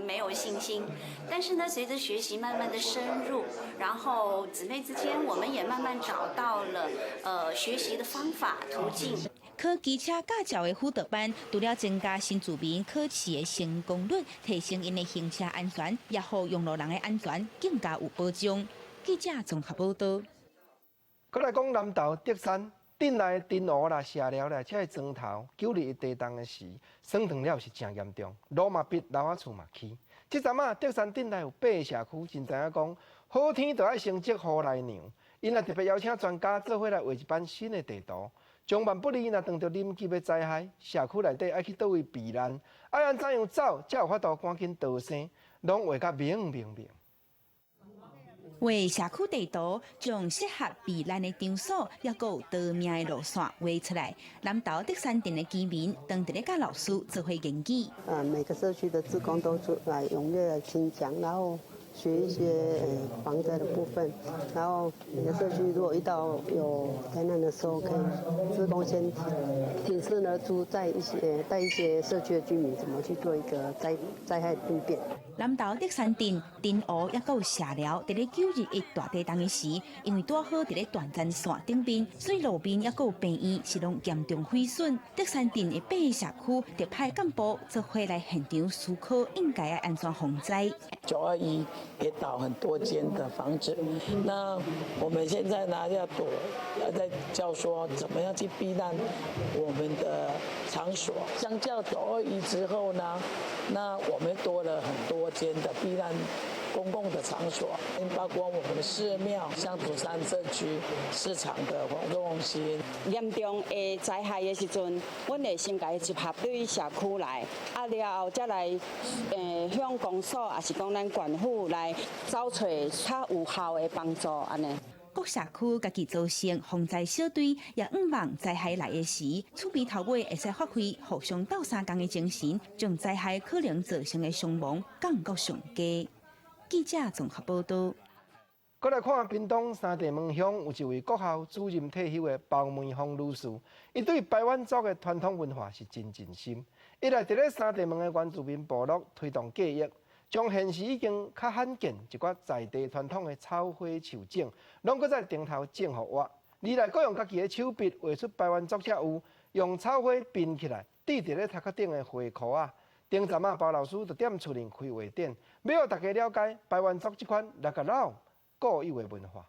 没有信心，但是呢，随着学习慢慢的深入，然后姊妹之间我们也慢慢找到了学习的方法途径。考机车驾照的辅导班，除了增加新住民考试的成功率，提升因的行车安全，也好用路人的安全更加有保障。记者综合报道。再来讲南投德山，镇内镇湖啦、社寮啦，这砖头9日一地动的时，酸断了是真严重，路嘛逼，楼仔厝嘛起。这阵啊，德山镇内有8个社区，真知影讲，好天就要升级雨来娘。因也特别邀请专家做伙来画一版新的地图。将万不利，若碰到临急的灾害，社区内底爱去倒位避难，爱安怎样走，才有法度赶紧逃生，拢画甲明明。画社区地图，将适合避难的场所，也有逃命的路线画出来。南投德山镇的居民当地咧甲老师做伙研究。每个社区的志工都出来踊跃的清讲，然后学一些防灾的部分，然后每个社区如果遇到有灾难的时候，可以志工先挺身而出，带一些社区的居民怎么去做一个灾害应变。南投德山镇、镇湖也有社寮，伫咧9日的大地震时，因为拄好伫咧断层线顶边，所以路边也有病院是拢严重毁损。德山镇的8个社区特派干部做伙来现场思考应该要安怎防灾。921也倒很多间的房子，那我们现在呢要在教说怎么样去避难我们的场所。相较921之后呢，那我们多了很多间的避难公共的场所，包括我们的寺庙、像竹山社区市场的活动中心。严重的灾害的时阵，阮会先甲伊集合对社区来，了后再来向公所，也是讲咱县府来找找较有效的帮助安尼。各社区家己组成防灾小队，也毋望灾害来的时，厝边头尾会使发挥互相斗相共的精神，将灾害可能造成的伤亡降到上低。记者综合报道。再来看屏东三地门乡有一位国校主任退休的包梅芳女士，伊对排湾族的传统文化是真尽心。伊来伫咧三地门的原住民部落推动教育，将现时已经较罕见一寡在地传统的草花树种，拢搁在顶头种互我。二来搁用家己的手笔画出排湾族才有，用草花编起来，缀伫咧头壳顶的花箍啊。顶站包老师就踮厝内开画展，要互大家了解排湾族这款六甲老固有的文化。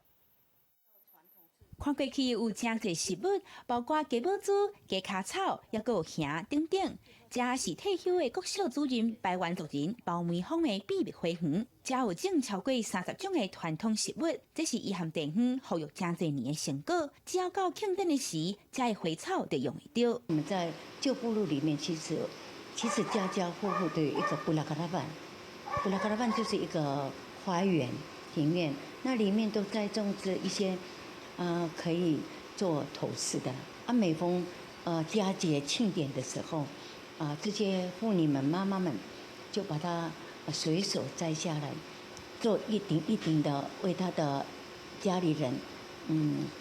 看过去有真侪实物，包括鸡母猪、鸡脚草，也有虾等等。这是退休的国小主任排湾族人包梅芳的秘密花园，这有种超过30种的传统食物，这是伊和地方培育真侪年的成果。只要到庆典的时，这的花草就用得到。我们在旧部落里面，其实家家户户都有一个布拉卡拉班，布拉卡拉班就是一个花园庭院，那里面都栽种着一些可以做头饰的每逢佳节庆典的时候这些妇女们妈妈们就把它随手摘下来，做一顶一顶的为她的家里人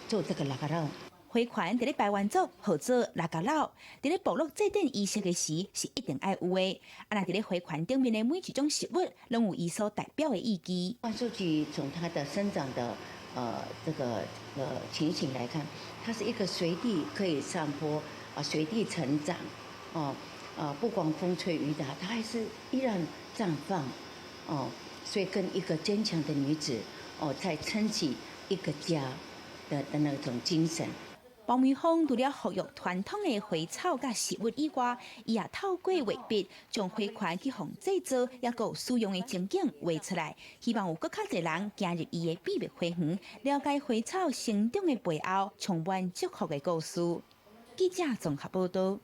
做这个拉卡拉。花环伫咧排湾族号做拉嘎老，伫咧部落祭典仪式的时是一定爱有的。那伫咧花环顶面的每一种食物，拢有伊所代表的意义。万树菊从它的生长的这个情形来看，它是一个随地可以上坡随地成长不光风吹雨打，它还是依然绽放所以跟一个坚强的女子在撑起一个家的那种精神。包梅芳除了学育传统的花草甲食物以外，伊也透过画笔将花环去互制作，也有使用的情景画出来，希望有更较侪人走入伊的秘密花园，了解花草生长的背后充满祝福的故事。记者综合报道。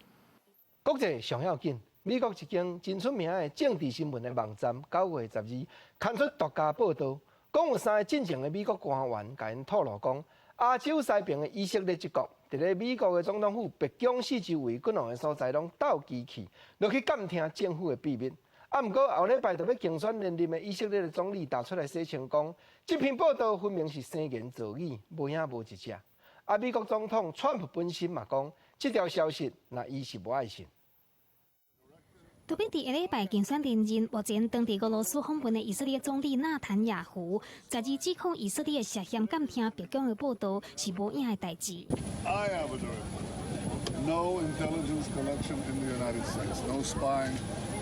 国际上要紧，美国一间真出名的政治新闻的网站9月12刊出独家报道，讲有3个进前的美国官员甲因透露讲。亚洲西边的以色列一国，伫咧美国的总统府白宫四周围几两个所在，拢斗机器，落去监听政府的秘密。毋过后礼拜就要竞选连任的以色列的总理打出来声称讲，这篇报道分明是生言造语，无影无一只。美国总统川普本身嘛讲，这条消息那伊是无爱信。特别伫下礼拜竞选连任，目前当地俄罗斯访问的以色列总理纳坦雅胡，12指控以色列涉嫌监听白宫的报道是无影的代志。I have a directive. No intelligence collection in the United States, no spying,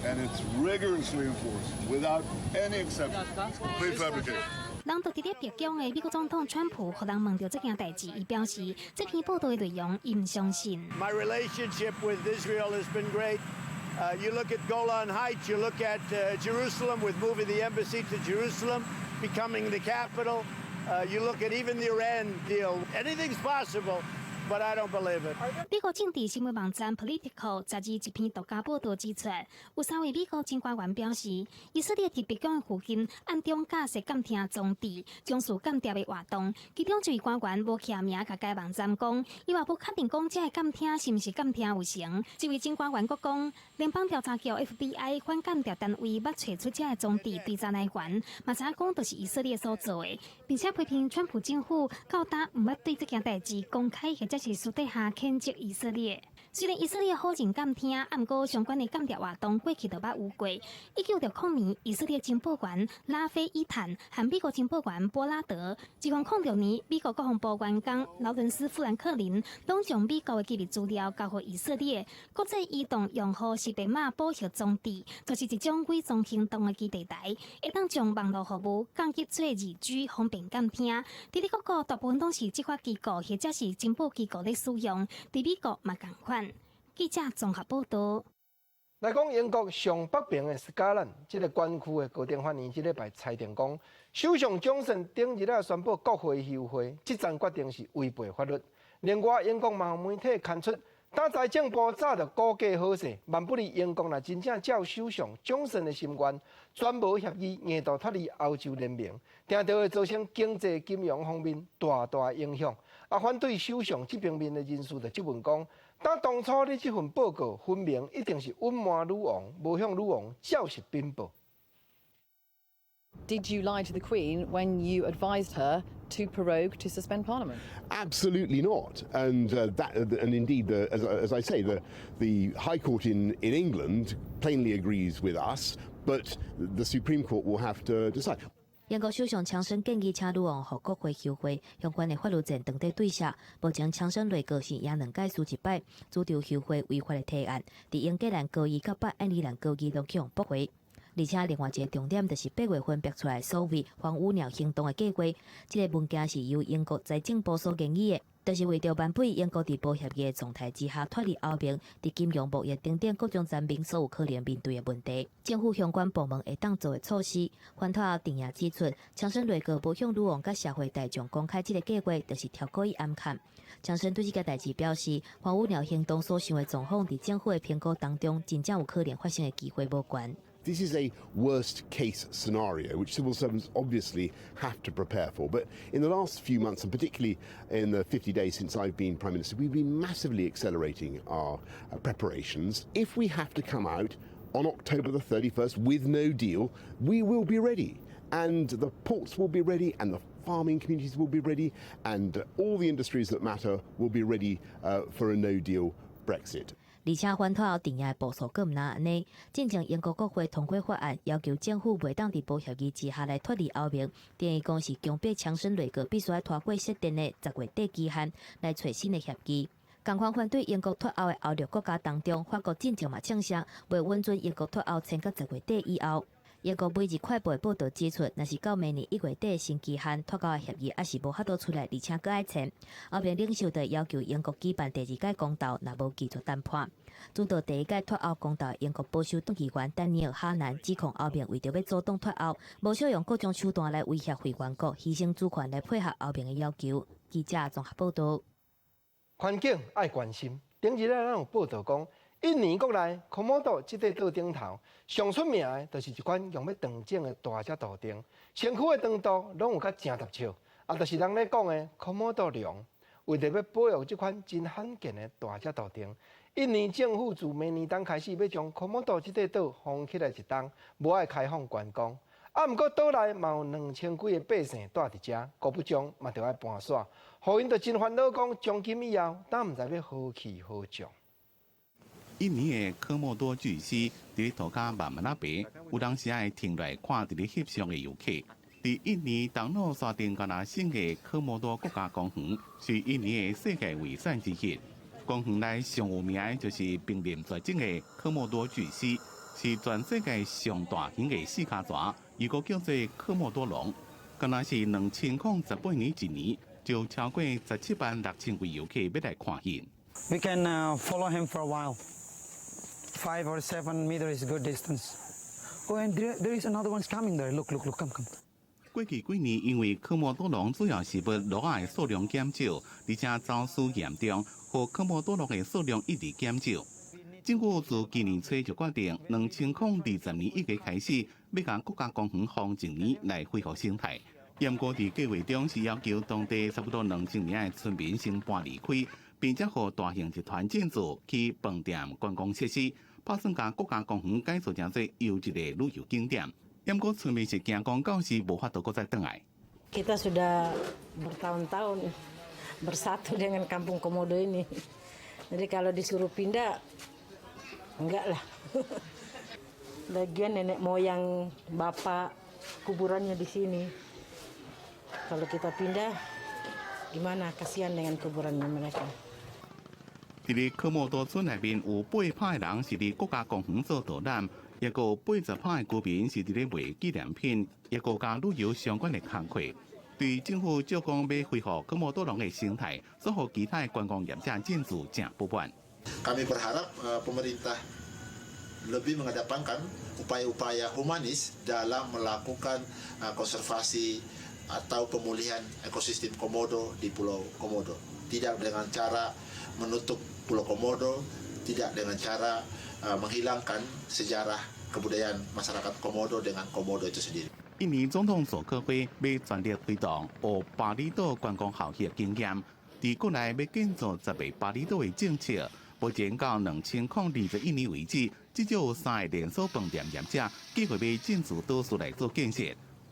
and it's rigorously enforced without any exception. Complete fabrication. 人就伫咧白宫的美国总统川普，互人问到这件代志，伊表示这篇报道的内容伊唔相信。My relationship with Israel has been great. You look at Golan Heights, you look at Jerusalem with moving the embassy to Jerusalem, becoming the capital. You look at even the Iran deal. Anything's possible, but I don't believe it. 美国政治新闻网站 Politico 10日一篇独家报道指出，有3位美国前官员表示，以色列伫北疆附近暗中架设监听装置，从事间谍的活动。其中一位官员无签名，甲该网站讲，伊话无确定讲这个监听是毋是监听有成。这位前官员阁讲，联邦调查局 FBI 反间谍单位捌找出这个装置对炸来源，嘛知影讲就是以色列所做的，并且批评川普政府到达毋捌对这件代志公开或者是私底下谴责以色列。虽然以色列好认监听，不过相关的间谍活动过去就捌有过。1960年，以色列情报员拉菲伊坦和美国情报员波拉德；2006年，美国国防部员工劳伦斯·富兰克林拢将美国的机密资料交给以色列。国际移动用户识别码保护装置，就是一种伪装行动的基地台，会当将网络服务降级做2G，方便监听。伫各国大部分都是执法机构或者是情报机构咧使用，伫美国嘛同款。记者综合报道。来讲英国上北边的斯嘉兰，这个关区的高等法院这礼拜裁定讲，首相强森顶日宣布国会休会，这项决定是违背法律。另外，英国网媒体刊出，当财政部早就估计好势，万不利英国若真正照首相强森的心愿，全无协议硬度脱离欧洲联盟，定就会造成经济金融方面大影响。反对首相这方面的人士就质问讲。但当初你这份报告分明一定是隐瞒女王，无向女王照实禀报。Did you lie to the Queen when you advised her to prorogue to suspend Parliament? Absolutely not, and indeed, as I say, the High Court in England plainly agrees with us, but the Supreme Court will have to decide. 英国首相强生建议请女王和国会休会，相关的法律战当地对峙。目前强生内阁是赢2届输1败，主张休会违法的提案，伫英格兰高议甲北爱尔兰高议都去驳回。而且另外一个重点就是8月份逼出来所谓黄乌鸟行动的计划，这个文件是由英国财政部所建议的。就是为着挽回英国伫保协议的状态之下脱离欧盟，伫金融贸易等等各种层面所有可能面对的问题，政府相关部门会当做的措施。翻透后定也指出，强生内阁无向女王甲社会大众公开这个计划，就是挑故意暗砍。强生对这个代志表示，黄乌鸟行动所想的状况，伫政府的评估当中，真正有可能发生的机会无悬。This is a worst-case scenario, which civil servants obviously have to prepare for. But in the last few months, and particularly in the 50 days since I've been Prime Minister, we've been massively accelerating our preparations. If we have to come out on October the 31st with no deal, we will be ready. And the ports will be ready, and the farming communities will be ready, and all the industries that matter will be ready for a no-deal Brexit. 而且翻透后定下的步数阁毋若安尼，进前英国国会通过法案，要求政府袂当伫保协议之下来脱离欧盟，等于讲是强迫强生内阁必须要拖过设定的10月底期限来找新的协议。共款反对英国脱欧的欧陆国家当中，法国进前嘛呛声，袂允准英国脱欧签到10月底以后。英国每日快报报道指出，若是到明年1月底新期限脱欧的协议，还是无法度出来，而且搁爱签。欧盟领袖就要求英国举办第2届公投，若无继续谈判。主导第1届脱欧公投的英国保守党议员丹尼尔·哈南指控欧盟为着要阻挡脱欧，无少用各种手段来威胁会员国，牺牲主权来配合欧盟的要求。记者综合报道。环境爱关心，顶日咱有报道讲。印尼国内科莫多这块岛顶头上出名的，就是一款用要长整的大只大灯，身躯的长度拢有甲正搭笑，就是人咧讲的科莫多龙。为着要保育这款真罕见的大只大灯，印尼政府自明年冬开始要将科莫多这块岛封起来一冬，无爱开放观光。毋过岛内嘛有2000几个百姓住伫遮，国不将嘛着爱搬徙，互因着真烦恼，讲从今以后，咱毋知要何去何从。印尼的科莫多巨蜥伫土家慢慢爬，有当时爱停来看伫咧翕相的游客。伫印尼东陆山顶干那新的科莫多国家公园，是印尼的世界遗产之一。公园内上有名的就是濒临绝种的科莫多巨蜥，是全世界上大型的四脚蛇，伊个叫做科莫多龙。干那是2018年一年，就超过176000位游客要来看见。We can follow him for a while. 5 or 7 meters is good distance. Oh, and there is another one's coming there. Look, come. 过去几年，因为科莫多龙主要食物落的数量减少，而且遭需严重，和科莫多龙的数量一直减少。政府自今年初就决定，2020年1月开始，要将国家公园放1年来恢复生态。严格伫计划中是要求当地差不多2000名的村民先搬离开，并且和大型集团进驻去饭店、观光设施，打算将国家公园改造成做优质的旅游景点。严格村民是惊讲到时无法度再回来。Kita sudah bertahun-tahun bersatu dengan Kampung Komodo ini. Jadi kalau disuruh pindah, enggak lah. Lagian nenek moyang bapak kuburannya di sini. Kalau kita pindah, gimana? Kasihan dengan kuburannya mereka. 伫咧科莫多村内面有8派人是伫国家公园做导览，也有80派居民是伫咧卖纪念品，也有甲旅游相关的工课。对政府照讲要恢复科莫多龙的生态，所和其他观光业者进驻正不满。Kami berharap pemerintah lebih mengedepankan upaya-upaya humanis dalam melakukan konservasi atau pemulihan ekosistem Komodo di Pulau Komodo. Tidak dengan cara menutup Pulau Komodo, tidak dengan cara menghilangkan sejarah kebudayaan masyarakat Komodo dengan Komodo itu sendiri. 印尼总统佐科辉要全力推动学巴厘岛观光效益经验，在国内要建造10个巴厘岛的政策。目前到2021年为止，至少有3个连锁饭店业者计划要进驻岛屿来做建设。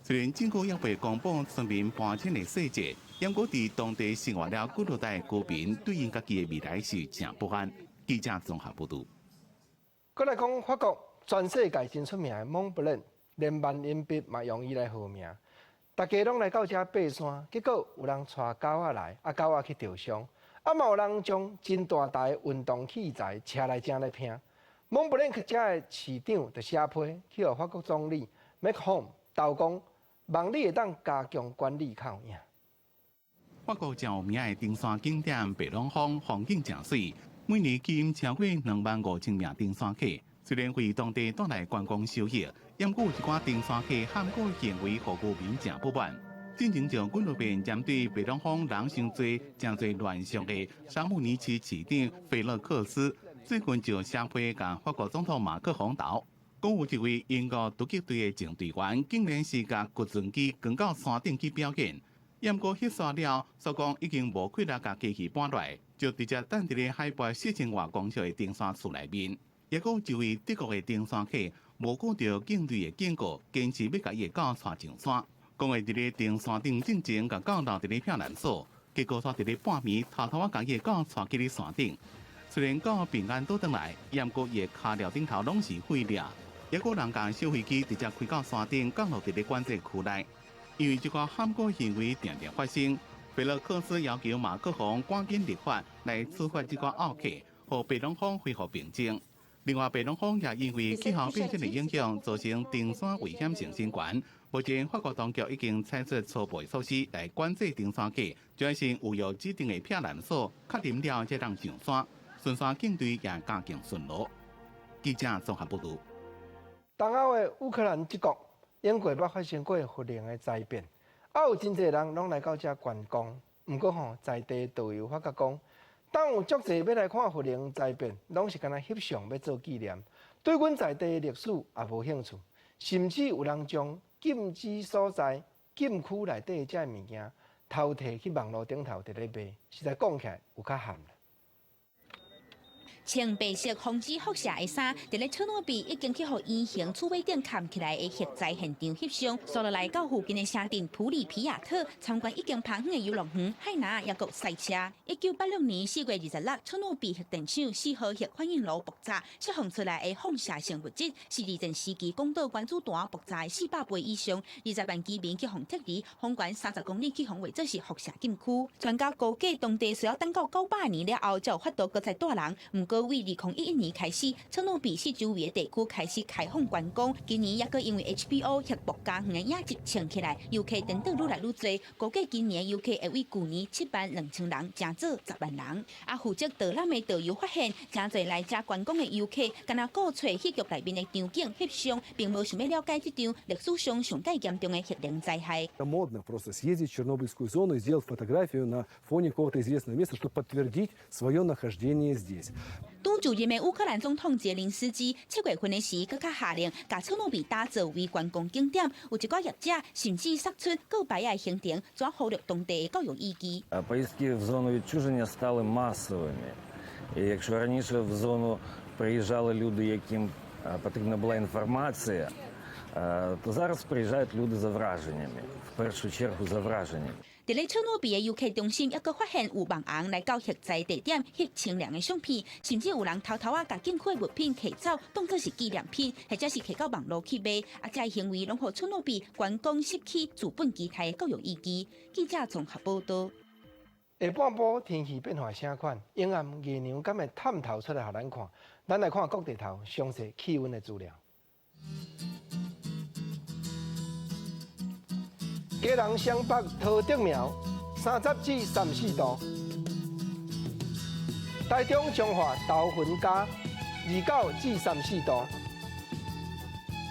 虽然政府也未公布村民搬迁的细节，不过在当地生活了几多代居民对因家己的未来是正不安。记者综合报道。再来讲法国，全世界真出名的蒙布朗，连万银币嘛用伊来号名。大家拢来到这爬山，结果有人带狗仔来，狗仔去受伤，嘛有人将真大台的运动器材车来这来拼。蒙布朗克这的市长就写批去予法国总理 Macron 投讲，望你会当加强管理较有影。法国真有名的登山景点白朗峰风景真水，每年吸引超过25000名登山客。虽然为当地带来观光收益，不过有一寡登山客喊过行为，互居民真不满。进前就阮那边针对白朗峰人伤多、真多乱象的沙姆尼奇市长菲勒克斯，最近就写批甲法国总统马克宏投，讲有一位英国突击队的警队员，竟然是甲掘钻机扛到山顶去表演。不过翕刷了，所讲已经无气力甲机器搬落来，就直接等伫咧海拔4000外公尺的登山厝内面。也有一位德国的登山客，无顾到警队的警告，坚持要甲伊的狗带上山，讲会伫咧登山顶进前甲狗留伫咧片缆索，结果煞伫咧半暝偷偷啊甲伊的狗带去咧山顶。虽然狗平安倒转来，不过伊的脚料顶头拢是血裂。也有人将小飞机直接开到山顶，降落伫咧管制区内。因为这个喊过行为常常发生，贝勒克斯要求马克宏赶紧立法来处罚这个奥客，和白朗峰恢复平静。另外，白朗峰也因为气候变迁的影响，造成登山危险性升悬。目前，法国当局已经采取初步措施来管制登山客，主要是有指定的片缆索，确认了才能上山。巡山警队也加强巡逻。记者综合报道。东欧的乌克兰这国，英国捌发生过核能的灾变，有真侪人拢来到这观光。不过在地导游发觉讲，当有足侪要来看核能灾变，拢是干那翕相要做纪念，对阮在地的历史也无兴趣，甚至有人将禁止所在、禁区内底这物件偷摕去网络顶头伫咧卖，实在讲起来有较含啦。穿白色防止辐射的衫，伫咧车诺比已经去互圆形储尾顶扛起来的核灾现场翕相，所落来到附近的城镇普里皮亚特参观已经拍远的游乐园、海拿也有赛车。1986年4月26日，车诺比核电厂4号核反应炉爆炸，释放出来的放射性物质是二战时期广岛原子弹爆炸的400倍以上，20万居民去互撤离，方圆30公里去互为做是辐射禁区。专家估计当地需要等到900年了后，才有法度搁再带人。不过个为2011年开始，车诺比四周围的地区开始开放观光。今年也个因为 HBO 协博家园的影集撑起来，游客等到愈来愈多。估计今年游客会为去年72000人增做10万人。负责导览的导游发现，真侪来遮观光的游客，敢若顾找戏剧内面的场景翕相，并无想要了解这场历史上上介严重的核能灾害。Модно просто съездить в Чернобыльскую зону и сделать фотографию на фоне какого-то известного места, чтобы подтвердить свое нахождение здесь. 拄就任的乌克兰总统泽连斯基7月份的时，更加下令把车诺比打造为观光景点。有一寡业者甚至杀出告白的行程，转忽略当地的教育意义。Поїздки в зону відчуження стали масовими. І якщо раніше в зону приїжджали люди, яким потрібна була інформація, то зараз приїжджають люди за враженнями. В першу чергу за враженнями. 伫咧车诺比的游客中心，还阁发现有网红来到核灾地点翕清凉的相片，甚至有人偷偷甲进口物品摕走，当作是纪念品，或者是摕到网络去卖。这些行为拢互车诺比观光失去资本基态的教育意义。记者综合报道。下半部天气变化啥款？永暗月亮敢会探头出来，互咱看。咱来看各地头详细气温的资料。基隆湘北桃竹苗30至34度，台中彰化豆粉家29至34度，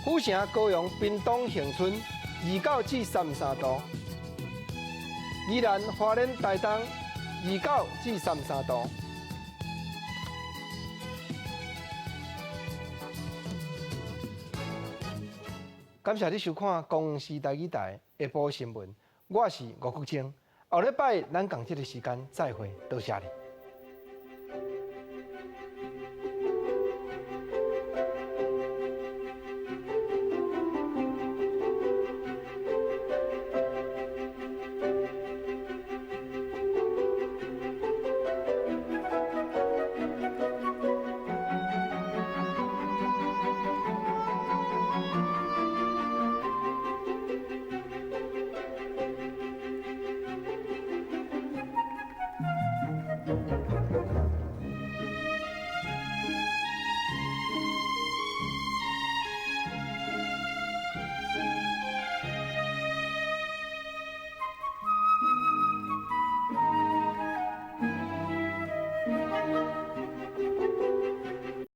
府城高雄屏东恒春29至33度，宜兰花莲台东29至33度。感谢你收看《公视台语台》下晡新闻，我是吴国清。后礼拜咱同这个时间再会，多谢你。